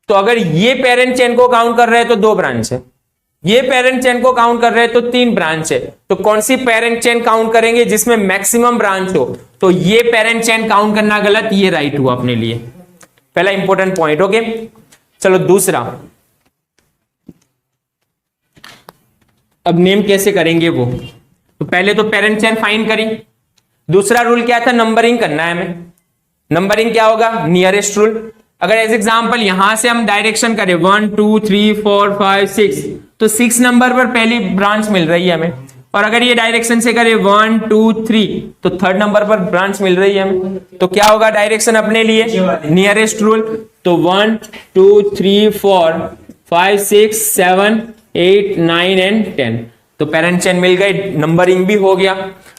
तो अगर ये पेरेंट चेन को काउंट कर रहे हैं तो दो ब्रांच है, ये पेरेंट चेन को काउंट कर रहे हैं तो तीन ब्रांच है। तो कौन सी पेरेंट चेन काउंट करेंगे जिसमें मैक्सिमम ब्रांच हो। तो ये पेरेंट चेन काउंट करना गलत, ये राइट हुआ अपने लिए, पहला इंपॉर्टेंट पॉइंट, ओके। चलो दूसरा, अब नेम कैसे करेंगे वो। तो पहले तो पेरेंट चेन फाइंड करी। दूसरा रूल क्या था, नंबरिंग करना है हमें। नंबरिंग क्या होगा, नियरेस्ट रूल। अगर एज एग्जांपल यहां से हम डायरेक्शन करें 1 2 3 4 5 6, तो 6 नंबर पर पहली ब्रांच मिल रही है हमें। और अगर ये डायरेक्शन से करें 1 2 3, तो थर्ड नंबर पर ब्रांच मिल रही है हमें। तो क्या होगा डायरेक्शन अपने लिए, नियरेस्ट रूल। तो 1 2 3 4 5 6 7 8 9 एंड 10, तो पेरेंट चेन मिल गई, नंबरिंग भी हो गया।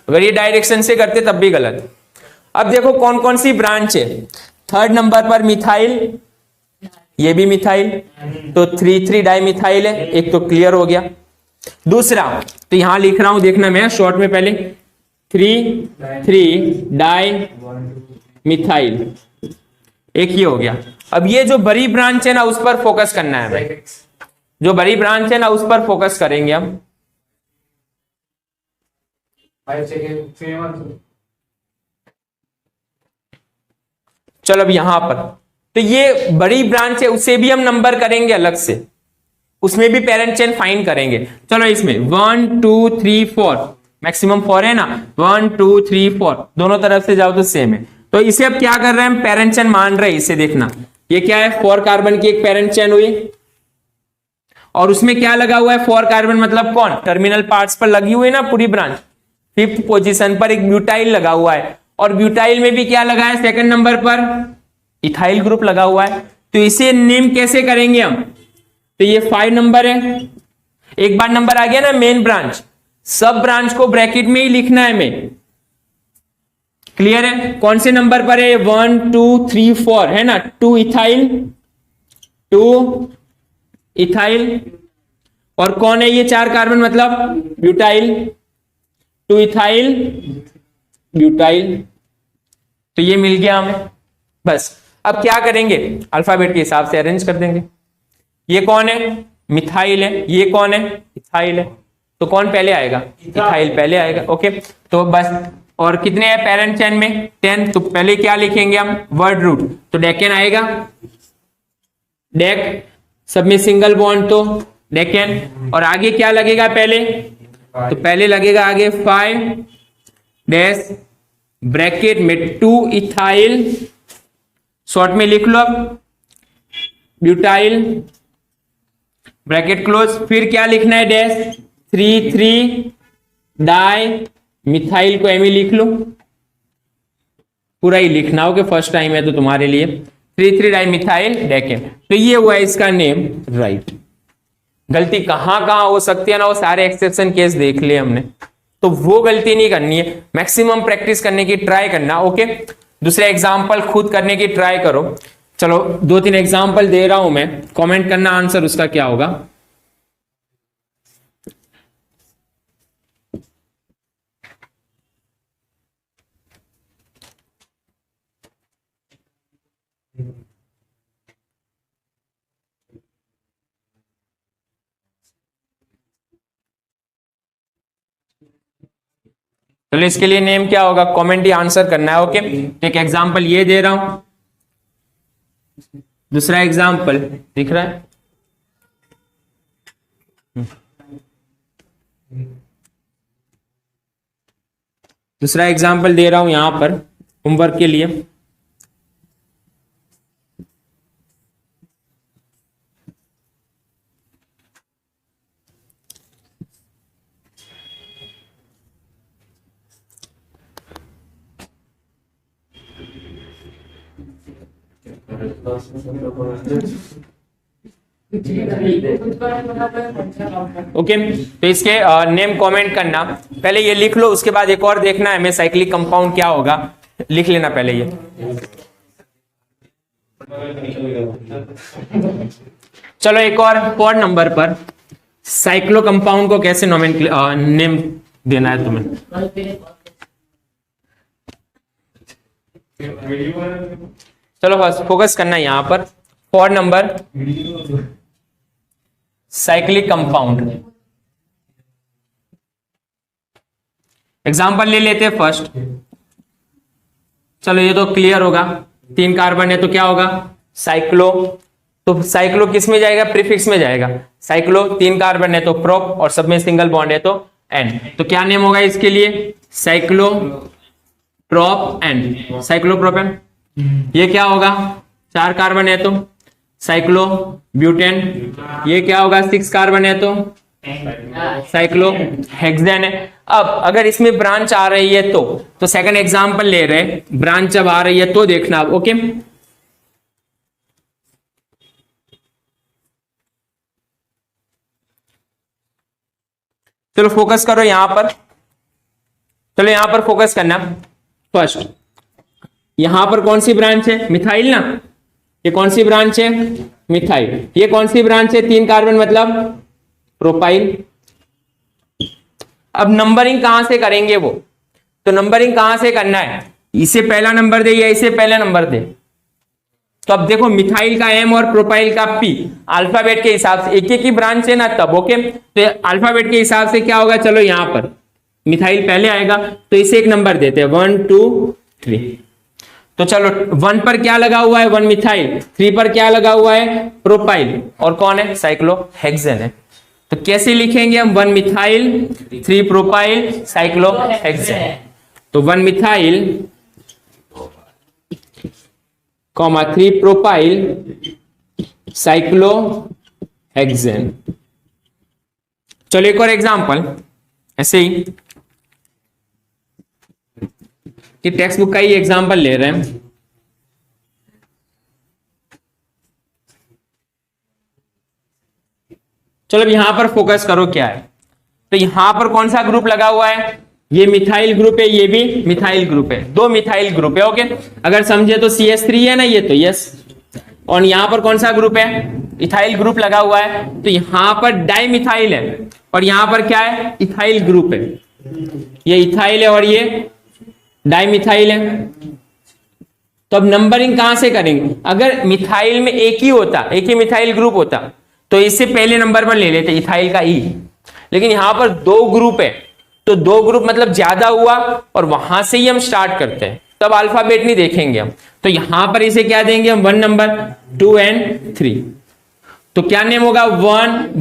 अगर ये डायरेक्शन से करते तब भी गलत। अब देखो कौन कौन सी ब्रांच है। थर्ड नंबर पर मिथाइल, ये भी मिथाइल, तो 3 डाई मिथाइल है, एक तो क्लियर हो गया। दूसरा तो यहां लिख रहा हूं, देखना मैं शॉर्ट में पहले, 3 डाई मिथाइल, एक ये हो गया। अब ये जो बड़ी ब्रांच है ना उस पर फोकस करना है भाई, जो बड़ी ब्रांच है ना उस पर फोकस करेंगे हम। 5 सेकेंड। चलो अब यहां पर तो ये बड़ी ब्रांच है, उसे भी हम नंबर करेंगे अलग से, उसमें भी पेरेंट चेन फाइंड करेंगे। चलो इसमें 1 2 3 4, मैक्सिमम 4 है ना, 1 2 3 4, दोनों तरफ से जाओ तो सेम है। तो इसे अब क्या कर रहे हैं हम, पेरेंट चेन मान रहे हैं। इसे देखना, ये क्या है, 4 कार्बन की एक पेरेंट चेन हुई, और उसमें क्या लगा हुआ है, 4 कार्बन मतलब कौन, टर्मिनल पार्ट्स पर लगी हुई है ना पूरी ब्रांच। 5th पोजीशन पर एक ब्यूटाइल लगा हुआ है, और ब्यूटाइल में भी क्या लगा है, सेकंड नंबर पर इथाइल ग्रुप लगा हुआ है। तो इसे नेम कैसे करेंगे हम, तो ये 5 नंबर है, एक बार नंबर आ गया ना मेन ब्रांच, सब ब्रांच को ब्रैकेट में ही लिखना है हमें, क्लियर है। कौन से नंबर पर है, 1 2 3 4 है ना, 2 इथाइल, 2 इथाइल, और कौन है ये 4 कार्बन मतलब ब्यूटाइल, 2 इथाइल ब्यूटाइल, तो ये मिल गया हमें। बस अब क्या करेंगे, अल्फाबेट के हिसाब से अरेंज कर देंगे। ये कौन है, मिथाइल है, ये कौन है, इथाइल है, तो कौन पहले आएगा, इथाइल पहले आएगा, ओके। तो बस, और कितने हैं पेरेंट चेन में, 10, तो पहले क्या लिखेंगे हम, वर्ड रूट, तो डेकेन आएगा, डेक, सब में सिंगल बॉन्ड तो डेकेन, और आगे क्या लगेगा पहले, तो पहले लगेगा आगे 5 डैश ब्रैकेट में 2 इथाइल, शॉर्ट में लिख लो अब ब्यूटाइल, ब्रैकेट क्लोज, फिर क्या लिखना है, डैश 3 डाई मिथाइल को एम ही लिख लो, पूरा ही लिखना हो कि फर्स्ट टाइम है तो तुम्हारे लिए, 3 डाई मिथाइल डेकेन। तो ये हुआ इसका नेम, राइट। गलती कहां कहां हो सकती है ना, वो सारे एक्सेप्शन केस देख लिए हमने, तो वो गलती नहीं करनी है, मैक्सिमम प्रैक्टिस करने की ट्राई करना, ओके। दूसरे एग्जाम्पल खुद करने की ट्राई करो। चलो 2-3 एग्जाम्पल दे रहा हूं मैं, कमेंट करना आंसर उसका क्या होगा। चलो इसके लिए नेम क्या होगा, कमेंट ही आंसर करना है। ओके, तो एक एग्जांपल ये दे रहा हूं, दूसरा एग्जांपल दिख रहा है। दूसरा एग्जांपल दे रहा हूं यहां पर होमवर्क के लिए। ओके, तो इसके नेम कमेंट करना, पहले ये लिख लो, उसके बाद एक और देखना है हमें साइक्लिक कंपाउंड क्या होगा, लिख लेना पहले ये। चलो एक और 4 नंबर पर साइक्लो कंपाउंड को कैसे नेम देना है तुम्हें। चलो बस फोकस करना है यहां पर। 4 नंबर साइक्लिक कंपाउंड, एग्जांपल ले लेते हैं फर्स्ट। चलो ये तो क्लियर होगा, 3 कार्बन है तो क्या होगा, साइक्लो। तो साइक्लो किस में जाएगा, प्रीफिक्स में जाएगा। साइक्लो 3 कार्बन है तो प्रोप, और सब में सिंगल बॉन्ड है तो एन। तो क्या नेम होगा इसके लिए, साइक्लो प्रोप एन, साइक्लोप्रोपेन। ये क्या होगा, 4 कार्बन है तो साइक्लो ब्यूटेन। ये क्या होगा, 6 कार्बन है तो साइक्लो हेक्सेन है। अब अगर इसमें ब्रांच आ रही है तो सेकंड एग्जांपल ले रहे हैं, ब्रांच जब आ रही है तो देखना। ओके, चलो फोकस करो यहां पर। चलो यहां पर फोकस करना। फर्स्ट यहां पर कौन सी ब्रांच है, मिथाइल ना। ये कौन सी ब्रांच है, मिथाइल। ये कौन सी ब्रांच है, 3 कार्बन मतलब प्रोपाइल। अब नंबरिंग कहां से करेंगे वो, तो नंबरिंग कहां से करना है, इसे पहला नंबर दे या इसे पहला नंबर दे। तो अब देखो मिथाइल का एम और प्रोपाइल का पी, अल्फाबेट के हिसाब से एक एक की ब्रांच है ना तब। ओके, तो अल्फाबेट के हिसाब से क्या होगा, चलो यहां पर मिथाइल पहले आएगा तो इसे एक नंबर देते हैं, 1 2 3। तो चलो 1 पर क्या लगा हुआ है, 1 मिथाइल। 3 पर क्या लगा हुआ है, प्रोपाइल, और कौन है, साइक्लोहेक्सेन है। तो कैसे लिखेंगे हम, 1 मिथाइल 3 प्रोपाइल साइक्लोहेक्सेन। तो 1 मिथाइल 3 प्रोपाइल साइक्लोहेक्सेन। चलो एक और एग्जांपल ऐसे ही, कि टेक्स्ट बुक का ही एग्जांपल ले रहे हैं। चलो अब यहां पर फोकस करो क्या है, तो यहां पर कौन सा ग्रुप लगा हुआ है, ये मिथाइल ग्रुप है, ये भी मिथाइल ग्रुप है, 2 मिथाइल ग्रुप है। ओके, अगर समझे तो CH3 है ना ये, तो यस। और यहां पर कौन सा ग्रुप है, इथाइल ग्रुप लगा हुआ है, तो यहां पर डाइमिथाइल है, और यहां पर क्या है, इथाइल ग्रुप है। ये इथाइल है और ये डाइमिथाइल है। तो अब नंबरिंग कहां से करेंगे, अगर मिथाइल में एक ही होता, एक ही मिथाइल ग्रुप होता, तो इससे पहले नंबर पर ले लेते इथाइल का ई। लेकिन यहां पर 2 ग्रुप है, तो 2 ग्रुप मतलब ज्यादा हुआ, और वहां से ही हम स्टार्ट करते हैं, तब अल्फाबेट नहीं देखेंगे हम। तो यहां पर इसे क्या देंगे हम, 1 नंबर 2 एंड 3। तो क्या नेम होगा,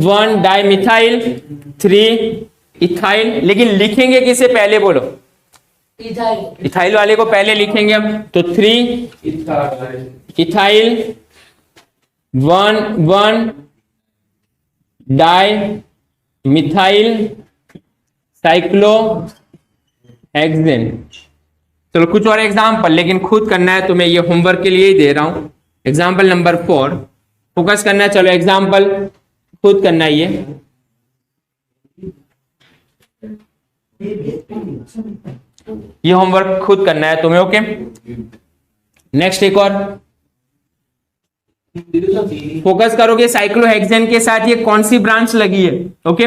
1 डाइमिथाइल 3 इथाइल। लेकिन लिखेंगे किसे पहले बोलो, इथाइल वाले को पहले लिखेंगे हम। तो 3 इथाइल 1 डाई मिथाइल साइक्लोहेक्सेन। चलो कुछ और एग्जांपल, लेकिन खुद करना है तुम्हें, ये होमवर्क के लिए ही दे रहा हूं। एग्जांपल नंबर 4 फोकस करना है। चलो एग्जांपल खुद करना है ये होमवर्क खुद करना है तुम्हें। ओके, नेक्स्ट एक और फोकस करोगे, साइक्लोहेक्सेन के साथ ये कौन सी ब्रांच लगी है। ओके,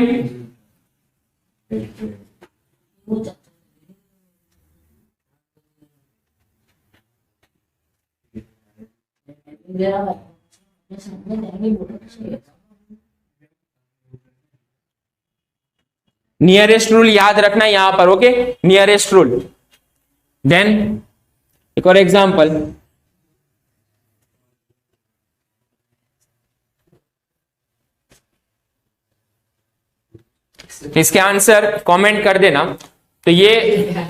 नियरेस्ट रूल याद रखना यहां पर, ओके, नियरेस्ट रूल। देन एक और एग्जांपल, इसके आंसर कमेंट कर देना। तो ये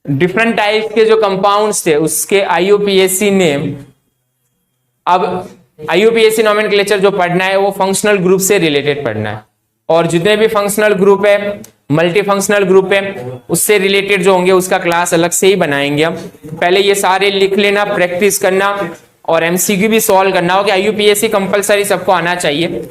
डिफरेंट टाइप के जो कंपाउंड्स थे उसके आईयूपीएसी नेम। अब आईयूपीएसी नोमेनक्लेचर जो पढ़ना है वो फंक्शनल ग्रुप से रिलेटेड पढ़ना है, और जितने भी फंक्शनल ग्रुप है, मल्टी फंक्शनल ग्रुप है, उससे रिलेटेड जो होंगे उसका क्लास अलग से ही बनाएंगे हम। पहले ये सारे लिख लेना, प्रैक्टिस करना और एमसीक्यू भी सॉल्व करना होगा। आईयूपीएसी कंपलसरी सबको आना चाहिए।